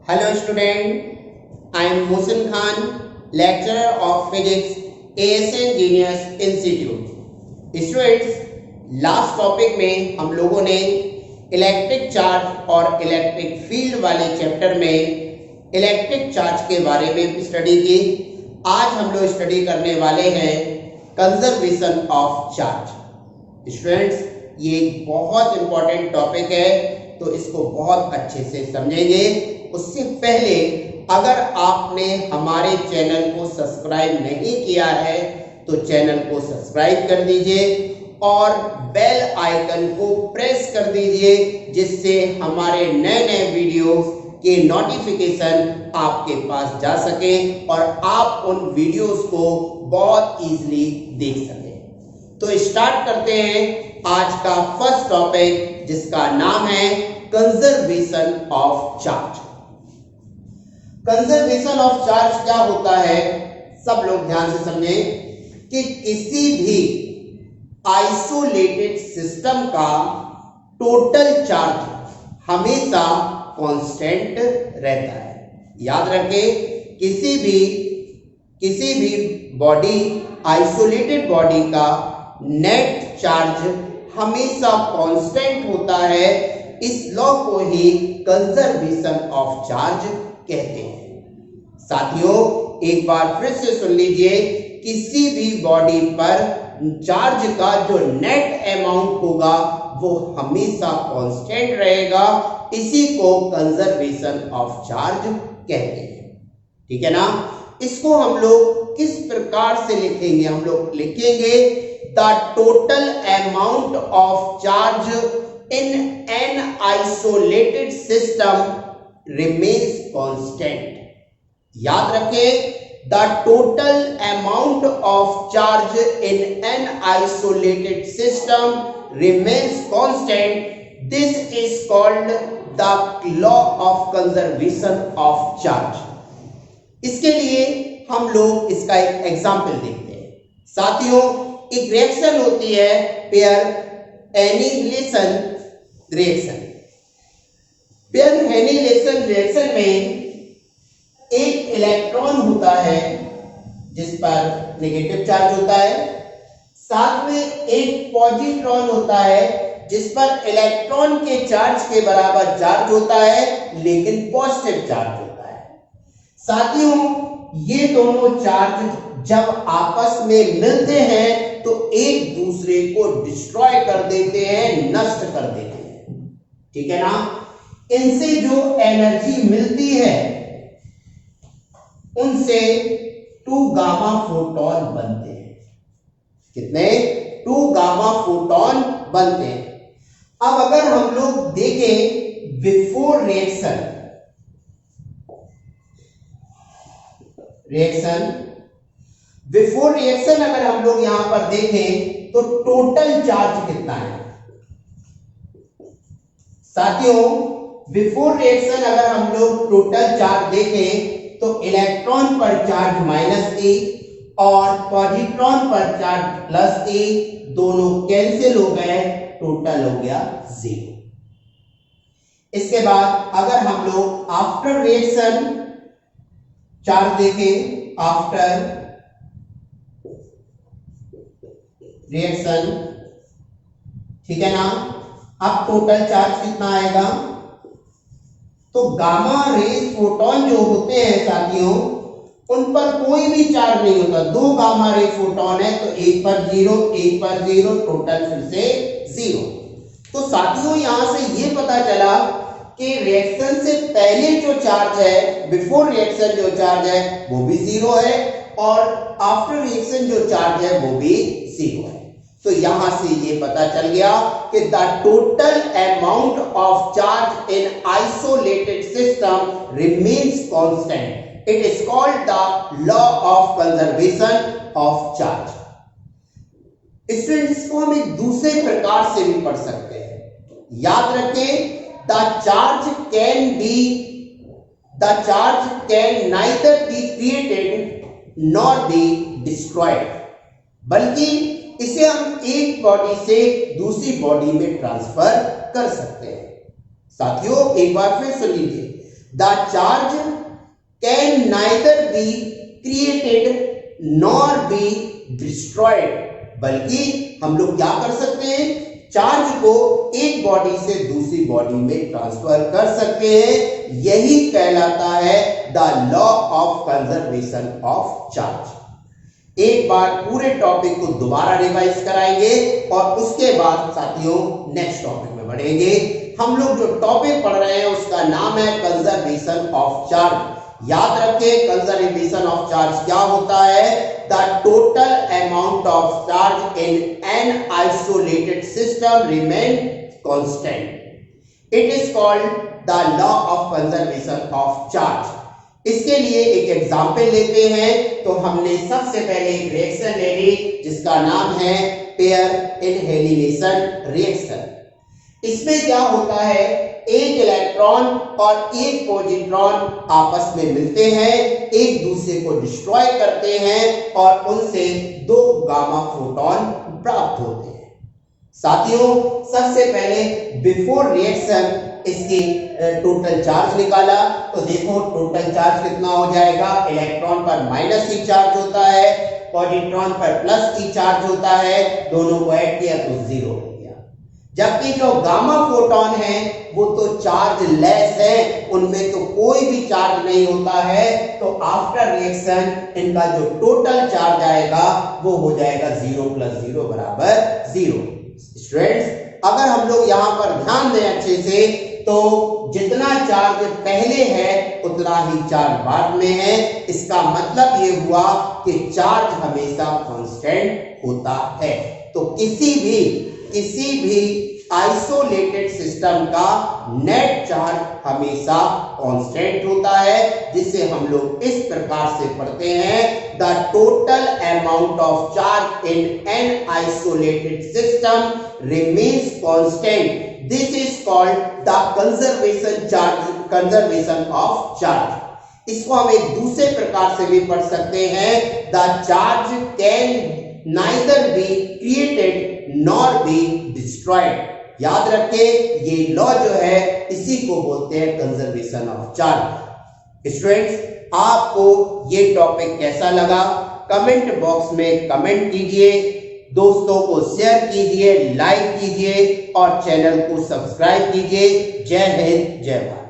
Hello student, I am Mohsin Khan, lecturer of physics, ASN Genius Institute. Students, last topic में हम लोगों ने electric charge और electric field वाले chapter में इलेक्ट्रिक चार्ज के बारे में स्टडी की। आज हम लोग स्टडी करने वाले हैं कंजर्वेशन ऑफ चार्ज। स्टूडेंट्स, ये एक बहुत इंपॉर्टेंट टॉपिक है, तो इसको बहुत अच्छे से समझेंगे। उससे पहले अगर आपने हमारे चैनल को सब्सक्राइब नहीं किया है तो चैनल को सब्सक्राइब कर दीजिए और बेल आइकन को प्रेस कर दीजिए, जिससे हमारे नए नए वीडियोस के नोटिफिकेशन आपके पास जा सके और आप उन वीडियोस को बहुत इजीली देख सकें। तो स्टार्ट करते हैं आज का फर्स्ट टॉपिक, जिसका नाम है conservation of charge. Conservation of charge क्या होता है, सब लोग ध्यान से समझें कि किसी भी आइसोलेटेड सिस्टम का टोटल चार्ज हमेशा कांस्टेंट रहता है। याद रखें, किसी भी बॉडी, आइसोलेटेड बॉडी का नेट चार्ज हमेशा कांस्टेंट होता है। इस लॉ को ही कंजर्वेशन ऑफ चार्ज कहते हैं। साथियों, एक बार फिर से सुन लीजिए, किसी भी बॉडी पर चार्ज का जो नेट अमाउंट होगा वो हमेशा कांस्टेंट रहेगा। इसी को कंजर्वेशन ऑफ चार्ज कहते हैं। ठीक है ना। इसको हम लोग किस प्रकार से लिखेंगे? हम लोग लिखेंगे the total amount of charge in an isolated system remains constant. याद रखें, the total amount of charge in an isolated system remains constant. This is called the law of conservation of charge. इसके लिए हम लोग इसका एक example देखते हैं। साथियों, एक रिएक्शन होती है pair annihilation reaction. Pair annihilation reaction में एक इलेक्ट्रॉन होता है जिस पर नेगेटिव चार्ज होता है, साथ में एक पॉजिट्रॉन होता है जिस पर इलेक्ट्रॉन के चार्ज के बराबर चार्ज होता है लेकिन पॉजिटिव चार्ज होता है। साथियों, ये दोनों चार्ज जब आपस में मिलते हैं तो एक दूसरे को डिस्ट्रॉय कर देते हैं, नष्ट कर देते हैं। ठीक है ना। इनसे जो एनर्जी मिलती है उनसे 2 गामा फोटॉन बनते हैं। कितने? 2 गामा फोटॉन बनते हैं। अब अगर हम लोग देखें बिफोर रिएक्शन अगर हम लोग यहां पर देखें तो टोटल चार्ज कितना है? साथियों, बिफोर रिएक्शन अगर हम लोग टोटल चार्ज देखें तो इलेक्ट्रॉन पर चार्ज -e और पॉजिट्रॉन पर चार्ज +e, दोनों कैंसिल हो गए, टोटल हो गया 0। इसके बाद अगर हम लोग आफ्टर रिएक्शन चार्ज देखें, आफ्टर रिएक्शन, ठीक है ना, अब टोटल चार्ज कितना आएगा? तो गामा रेज फोटॉन जो होते हैं साथियों, उन पर कोई भी चार्ज नहीं होता। 2 गामा रेज फोटॉन है तो एक पर 0, एक पर 0, टोटल फिर से 0। तो साथियों, यहां से ये पता चला कि रिएक्शन से पहले जो चार्ज है, बिफोर रिएक्शन जो चार्ज है वो भी 0 है और आफ्टर रिएक्शन जो चार्ज है वो भी 0 है। तो यहां से ये पता चल गया कि the total amount of charge in isolated system remains constant. It is called the law of conservation of charge. Students, इसको हम एक दूसरे प्रकार से भी पढ़ सकते हैं। याद रखें, the charge can neither be created nor be destroyed, बल्कि इसे हम एक बॉडी से दूसरी बॉडी में ट्रांसफर कर सकते हैं। साथियों, एक बार फिर सुन लीजिए, the charge can neither be created nor be destroyed, बल्कि हम लोग क्या कर सकते हैं, चार्ज को एक बॉडी से दूसरी बॉडी में ट्रांसफर कर सकते हैं। यही कहलाता है the law of conservation of charge. एक बार पूरे टॉपिक को दोबारा रिवाइज कराएंगे और उसके बाद साथियों नेक्स्ट टॉपिक में बढ़ेंगे। हम लोग जो टॉपिक पढ़ रहे हैं उसका नाम है कंजर्वेशन ऑफ चार्ज। याद रखें कंजर्वेशन ऑफ चार्ज क्या होता है, the total amount of charge in an isolated system remain constant. It is called the law of conservation of charge. इसके लिए एक एग्जांपल लेते हैं। तो हमने सबसे पहले एक रिएक्शन ले ली जिसका नाम है पेयर इनहेलिनेशन रिएक्शन। इसमें क्या होता है, एक इलेक्ट्रॉन और एक पॉजिट्रॉन आपस में मिलते हैं, एक दूसरे को डिस्ट्रॉय करते हैं और उनसे दो गामा फोटॉन प्राप्त होते हैं। साथियों सबसे पहले बिफोर रिएक्शन इसकी टोटल चार्ज निकाला तो देखो टोटल चार्ज कितना हो जाएगा, इलेक्ट्रॉन पर माइनस ई चार्ज होता है, पॉजिट्रॉन पर प्लस ई चार्ज होता है, दोनों को ऐड किया तो जीरो हो गया। जबकि जो गामा फोटॉन है वो तो चार्ज लेस है, उनमें तो कोई भी चार्ज नहीं होता है, तो आफ्टर रिएक्शन इनका जो टोटल चार्ज आएगा वो हो जाएगा 0 + 0 = 0। स्टूडेंट्स अगर हम लोग यहाँ पर ध्यान दें अच्छे से तो जितना चार्ज पहले है उतना ही चार्ज बाद में है। इसका मतलब ये हुआ कि चार्ज हमेशा कांस्टेंट होता है। तो किसी भी आइसोलेटेड सिस्टम का नेट चार्ज हमेशा कांस्टेंट होता है, जिसे हम लोग इस प्रकार से पढ़ते हैं, the total amount of charge in an isolated system remains constant. This is called the conservation of charge. इसको हम एक दूसरे प्रकार से भी पढ़ सकते हैं, the charge can neither be created nor be destroyed. याद रखें ये लॉ जो है इसी को बोलते हैं कंजर्वेशन ऑफ चार्ज। स्टूडेंट्स आपको ये टॉपिक कैसा लगा कमेंट बॉक्स में कमेंट कीजिए, दोस्तों को शेयर कीजिए, लाइक कीजिए और चैनल को सब्सक्राइब कीजिए। जय हिंद, जय भारत।